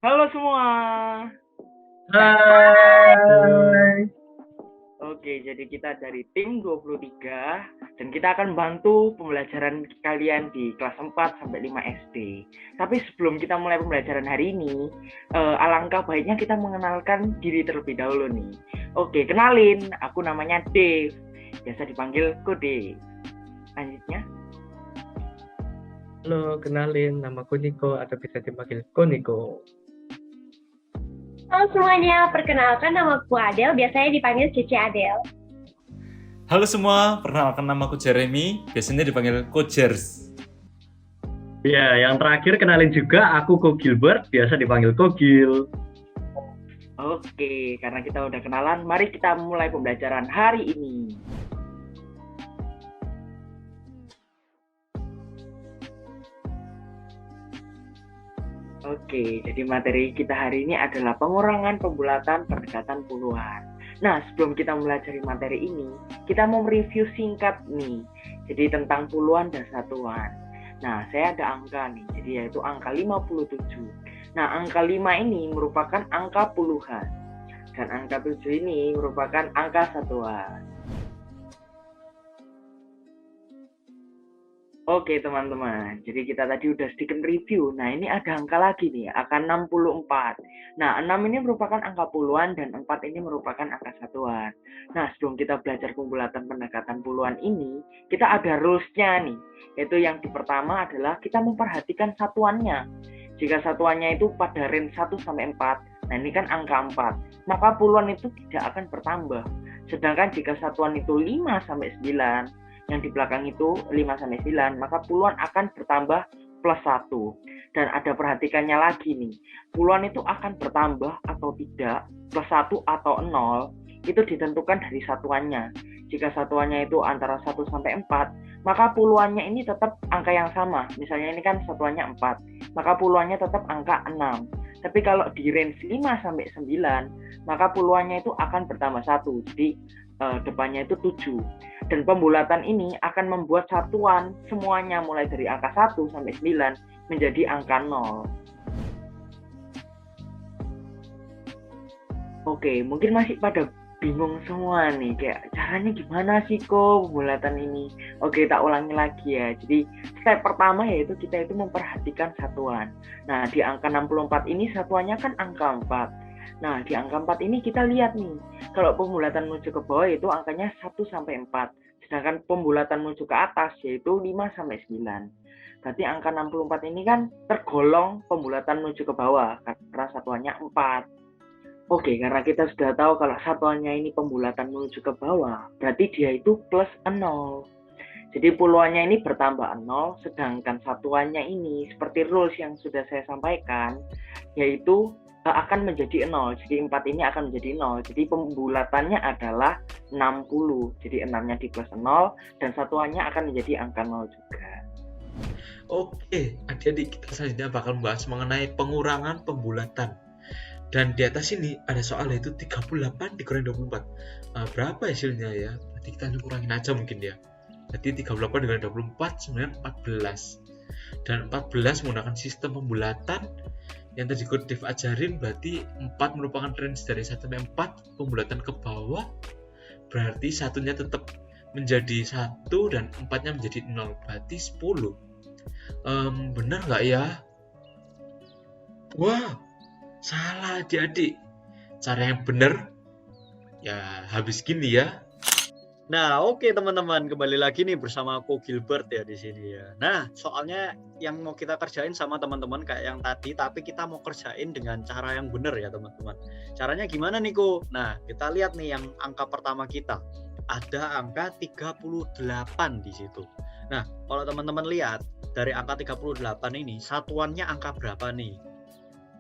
Halo semua. Hai. Oke, jadi kita dari tim 23 dan kita akan bantu pembelajaran kalian di kelas 4 sampai 5 SD. Tapi sebelum kita mulai pembelajaran hari ini, alangkah baiknya kita mengenalkan diri terlebih dahulu nih. Oke, kenalin, aku namanya Dave. Biasa dipanggil Kode. Lanjutnya. Halo, kenalin namaku Niko atau bisa dipanggil Koniko. Halo semuanya, perkenalkan nama aku Adel, biasanya dipanggil Cici Adel. Halo semua, perkenalkan namaku Jeremy, biasanya dipanggil Kojers. Ya, yang terakhir kenalin juga aku Ko Gilbert, biasa dipanggil Kogil. Oke, karena kita udah kenalan, mari kita mulai pembelajaran hari ini. Oke, jadi materi kita hari ini adalah pengurangan, pembulatan, pendekatan puluhan. Nah, sebelum kita mempelajari materi ini, kita mau mereview singkat nih. Jadi tentang puluhan dan satuan. Nah, saya ada angka nih, jadi yaitu angka 57. Nah, angka 5 ini merupakan angka puluhan. Dan angka 7 ini merupakan angka satuan. Oke teman-teman, jadi kita tadi udah sedikit review. Nah ini ada angka lagi nih, angka 64. Nah 6 ini merupakan angka puluhan dan 4 ini merupakan angka satuan. Nah sebelum kita belajar pembulatan pendekatan puluhan ini, kita ada rules-nya nih. Yaitu yang pertama adalah kita memperhatikan satuannya. Jika satuannya itu pada range 1 sampai 4, nah ini kan angka 4, maka puluhan itu tidak akan bertambah. Sedangkan jika satuan itu 5 sampai 9, yang di belakang itu 5 sampai 9, maka puluhan akan bertambah plus 1. Dan ada perhatikannya lagi nih. Puluhan itu akan bertambah atau tidak, plus 1 atau 0, itu ditentukan dari satuannya. Jika satuannya itu antara 1 sampai 4, maka puluhannya ini tetap angka yang sama. Misalnya ini kan satuannya 4, maka puluhannya tetap angka 6. Tapi kalau di range 5 sampai 9, maka puluhannya itu akan bertambah 1. Jadi depannya itu 7. Dan pembulatan ini akan membuat satuan semuanya mulai dari angka 1 sampai 9 menjadi angka 0. Oke, mungkin masih pada bingung semua nih, kayak caranya gimana sih kok pembulatan ini. Oke, tak ulangi lagi ya. Jadi step pertama yaitu kita itu memperhatikan satuan. Nah, di angka 64 ini satuannya kan angka 4. Nah, di angka 4 ini kita lihat nih, kalau pembulatan menuju ke bawah itu angkanya 1 sampai 4, sedangkan pembulatan menuju ke atas yaitu 5 sampai 9. Berarti angka 64 ini kan tergolong pembulatan menuju ke bawah karena satuannya 4. Oke, karena kita sudah tahu kalau satuannya ini pembulatan menuju ke bawah, berarti dia itu plus 0. Jadi puluhannya ini bertambah 0, sedangkan satuannya ini seperti rules yang sudah saya sampaikan, yaitu akan menjadi 0. Jadi 4 ini akan menjadi 0. Jadi pembulatannya adalah 60. Jadi 6-nya di plus 0 dan satuannya akan menjadi angka 0 juga. Oke, adik-adik, kita selanjutnya bakal membahas mengenai pengurangan pembulatan. Dan di atas ini ada soal yaitu 38 dikurangi 24. Berapa hasilnya ya? Berarti kita kurangin aja mungkin ya. Jadi 38 dikurangi 24 sebenarnya 14. Dan 14 menggunakan sistem pembulatan yang tadi Dave ajarin, berarti 4 merupakan range dari 1 sampai 4, pembulatan ke bawah, berarti satunya tetap menjadi 1 dan 4-nya menjadi 0, berarti 10. Benar nggak ya? Wah, salah adik-adik. Cara yang benar ya habis gini ya. Nah, oke teman-teman, kembali lagi nih bersama aku Gilbert ya di sini ya. Nah, soalnya yang mau kita kerjain sama teman-teman kayak yang tadi, tapi kita mau kerjain dengan cara yang benar ya teman-teman. Caranya gimana nih Ko? Nah, kita lihat nih yang angka pertama kita. Ada angka 38 di situ. Nah, kalau teman-teman lihat dari angka 38 ini, satuannya angka berapa nih?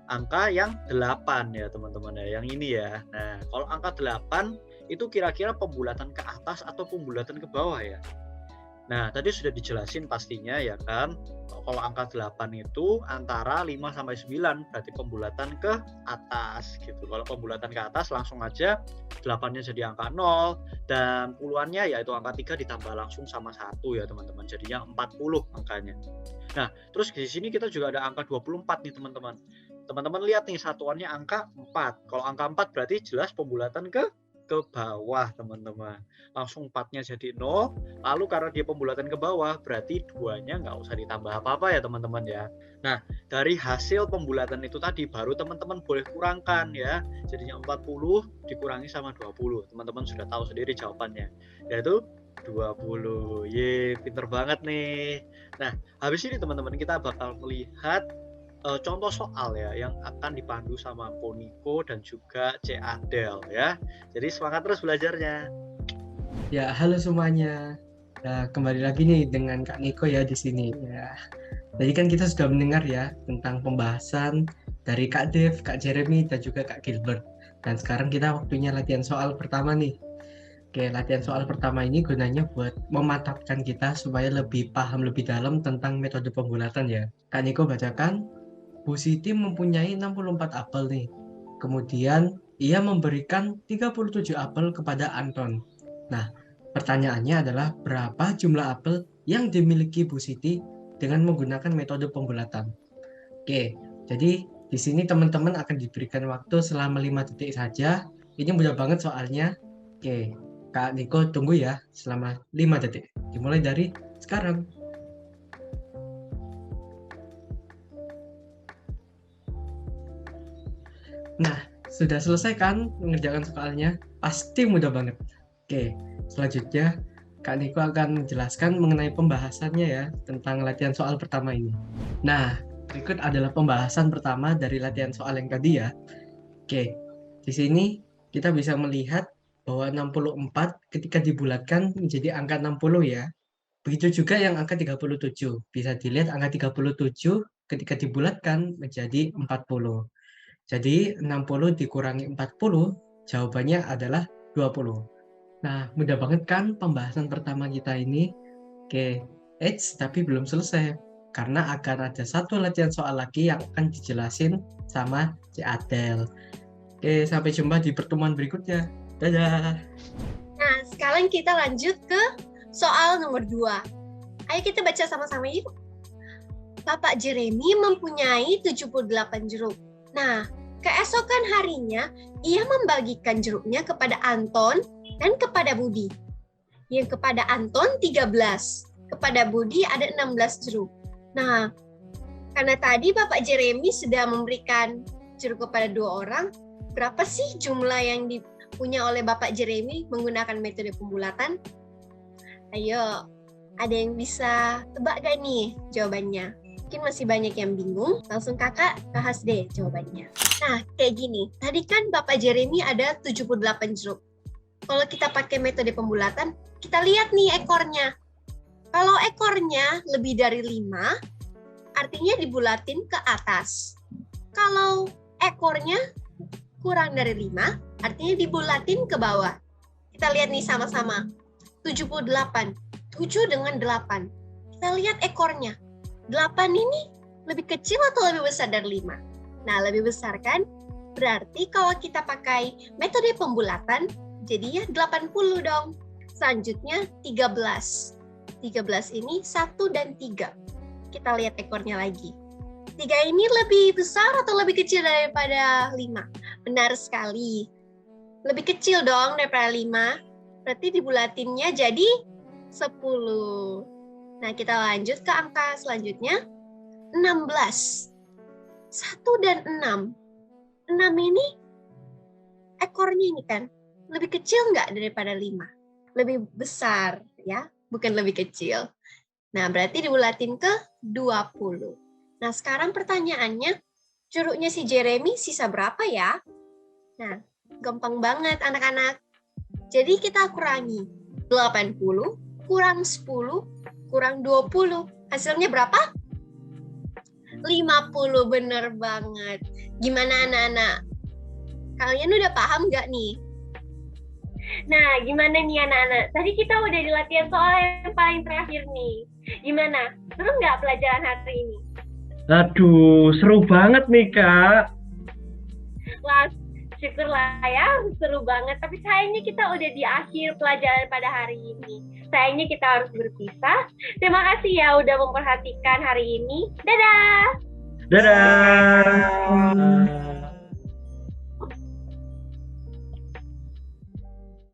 Angka yang 8 ya teman-teman ya, yang ini ya. Nah, kalau angka 8 itu kira-kira pembulatan ke atas atau pembulatan ke bawah ya. Nah, tadi sudah dijelasin pastinya ya kan. Kalau angka 8 itu antara 5 sampai 9 berarti pembulatan ke atas gitu. Kalau pembulatan ke atas langsung aja 8-nya jadi angka 0 dan puluhannya yaitu angka 3 ditambah langsung sama 1 ya teman-teman. Jadinya 40 angkanya. Nah, terus di sini kita juga ada angka 24 nih teman-teman. Teman-teman lihat nih satuannya angka 4. Kalau angka 4 berarti jelas pembulatan ke bawah, teman-teman. Langsung 4-nya jadi 0. Lalu karena dia pembulatan ke bawah, berarti 2-nya nggak usah ditambah apa-apa ya, teman-teman ya. Nah, dari hasil pembulatan itu tadi baru teman-teman boleh kurangkan ya. Jadinya 40 dikurangi sama 20. Teman-teman sudah tahu sendiri jawabannya, yaitu 20. Ye, pinter banget nih. Nah, habis ini teman-teman kita bakal melihat contoh soal ya yang akan dipandu sama Koniko dan juga C Adel ya. Jadi semangat terus belajarnya. Ya, halo semuanya. Nah, kembali lagi nih dengan Kak Niko ya di sini ya. Tadi kan kita sudah mendengar ya tentang pembahasan dari Kak Dev, Kak Jeremy, dan juga Kak Gilbert. Dan sekarang kita waktunya latihan soal pertama nih. Oke, latihan soal pertama ini gunanya buat memantapkan kita supaya lebih paham lebih dalam tentang metode pembulatan ya. Kak Niko bacakan, Bu Siti mempunyai 64 apel nih. Kemudian ia memberikan 37 apel kepada Anton. Nah, pertanyaannya adalah berapa jumlah apel yang dimiliki Bu Siti dengan menggunakan metode pembulatan. Oke, jadi di sini teman-teman akan diberikan waktu selama 5 detik saja. Ini mudah banget soalnya. Oke, Kak Niko tunggu ya selama 5 detik. Dimulai dari sekarang. Nah, sudah selesai kan mengerjakan soalnya? Pasti mudah banget. Oke, selanjutnya Kak Niko akan menjelaskan mengenai pembahasannya ya tentang latihan soal pertama ini. Nah, berikut adalah pembahasan pertama dari latihan soal yang tadi ya. Oke, di sini kita bisa melihat bahwa 64 ketika dibulatkan menjadi angka 60 ya. Begitu juga yang angka 37. Bisa dilihat angka 37 ketika dibulatkan menjadi 40. Jadi 60 dikurangi 40, jawabannya adalah 20. Nah, mudah banget kan pembahasan pertama kita ini? Oke, tapi belum selesai. Karena akan ada satu latihan soal lagi yang akan dijelasin sama C Adel. Oke, sampai jumpa di pertemuan berikutnya. Dadah! Nah, sekarang kita lanjut ke soal nomor 2. Ayo kita baca sama-sama yuk. Bapak Jeremy mempunyai 78 jeruk. Nah, keesokan harinya, ia membagikan jeruknya kepada Anton dan kepada Budi. Yang kepada Anton 13, kepada Budi ada 16 jeruk. Nah, karena tadi Bapak Jeremy sudah memberikan jeruk kepada 2 orang, berapa sih jumlah yang dipunya oleh Bapak Jeremy menggunakan metode pembulatan? Ayo, ada yang bisa tebak gak nih jawabannya? Mungkin masih banyak yang bingung, langsung kakak bahas deh jawabannya. Nah, kayak gini. Tadi kan Bapak Jeremy ada 78 jeruk. Kalau kita pakai metode pembulatan, kita lihat nih ekornya. Kalau ekornya lebih dari 5, artinya dibulatin ke atas. Kalau ekornya kurang dari 5, artinya dibulatin ke bawah. Kita lihat nih sama-sama. 78. 7 dengan 8. Kita lihat ekornya. 8 ini lebih kecil atau lebih besar dari 5? Nah, lebih besar kan? Berarti kalau kita pakai metode pembulatan, jadinya 80 dong. Selanjutnya 13. 13 ini 1 dan 3. Kita lihat ekornya lagi. 3 ini lebih besar atau lebih kecil daripada 5? Benar sekali. Lebih kecil dong daripada 5. Berarti dibulatinnya jadi 10. Nah, kita lanjut ke angka selanjutnya. 16. 1 dan 6. 6 ini ekornya ini kan lebih kecil nggak daripada 5? Lebih besar ya, bukan lebih kecil. Nah, berarti dibulatin ke 20. Nah, sekarang pertanyaannya, jeruknya si Jeremy sisa berapa ya? Nah, gampang banget anak-anak. Jadi kita kurangi 80 kurang 10 kurang 20. Hasilnya berapa? 50, bener banget. Gimana anak-anak? Kalian udah paham nggak nih? Nah, gimana nih anak-anak? Tadi kita udah di latihan soal yang paling terakhir nih. Gimana? Seru nggak pelajaran hari ini? Aduh, seru banget nih, Kak. Wah, syukurlah ya, seru banget. Tapi sayangnya kita udah di akhir pelajaran pada hari ini. Sayangnya kita harus berpisah. Terima kasih ya udah memperhatikan hari ini. Dadah! Dadah. Dadah.